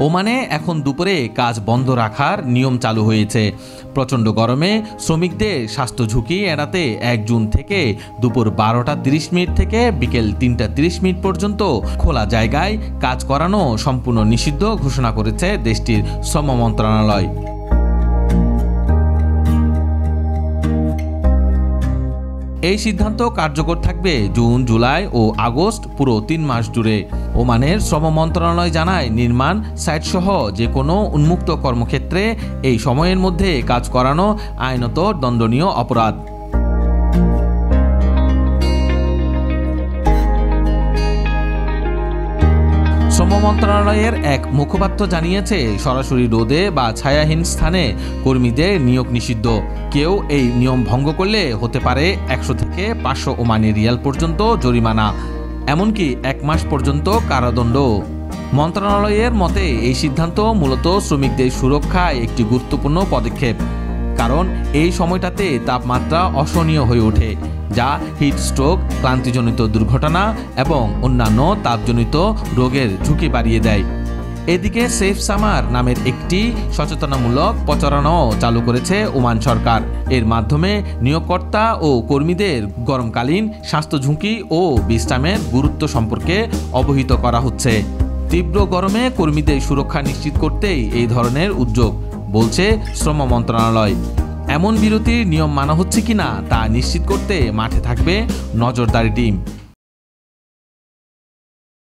ওমানে এখন দুপুরে কাজ বন্ধ রাখার নিয়ম চালু হয়েছে। প্রচণ্ড গরমে শ্রমিকদের স্বাস্থ্য ঝুঁকি এড়াতে 1 জুন থেকে দুপুর 12:30 থেকে বিকেল 3:30 পর্যন্ত খোলা জায়গায় কাজ করানো সম্পূর্ণ নিষিদ্ধ ঘোষণা করেছে দেশটির শ্রম মন্ত্রণালয়। এই সিদ্ধান্ত কার্যকর থাকবে জুন, জুলাই ও আগস্ট, পুরো 3 মাস জুড়ে। ওমানের শ্রম মন্ত্রণালয় জানায়, নির্মাণ সাইটসহ যে কোনো উন্মুক্ত কর্মক্ষেত্রে এই সময়ের মধ্যে কাজ করানো আইনত দণ্ডনীয় অপরাধ। শ্রম মন্ত্রণালয়ের এক মুখপাত্র জানিয়েছে, সরাসরি রোদে বা ছায়াহীন স্থানে কর্মীদের নিয়োগ নিষিদ্ধ। কেউ এই নিয়ম ভঙ্গ করলে হতে পারে 100 থেকে 500 ওমানি রিয়াল পর্যন্ত জরিমানা, এমনকি 1 মাস পর্যন্ত কারাদণ্ড। মন্ত্রণালয়ের মতে এই সিদ্ধান্ত মূলত শ্রমিকদের সুরক্ষায় একটি গুরুত্বপূর্ণ পদক্ষেপ, কারণ এই সময়টাতে তাপমাত্রা অসহনীয় হয়ে ওঠে, যা হিট স্ট্রোক, ক্লান্তিজনিত দুর্ঘটনা এবং অন্যান্য তাপজনিত রোগের ঝুঁকি বাড়িয়ে দেয়। এদিকে সেফ সামার নামের একটি সচেতনামূলক প্রচারণা চালু করেছে ওমান সরকার। এর মাধ্যমে নিয়োগকর্তা ও কর্মীদের গরমকালীন স্বাস্থ্য ঝুঁকি ও বিশ্রামের গুরুত্ব সম্পর্কে অবহিত করা হচ্ছে। তীব্র গরমে কর্মীদের সুরক্ষা নিশ্চিত করতেই এই ধরনের উদ্যোগ, বলছে শ্রম মন্ত্রণালয়। এমন বিরতির নিয়ম মানা হচ্ছে কিনা তা নিশ্চিত করতে মাঠে থাকবে নজরদারি টিম।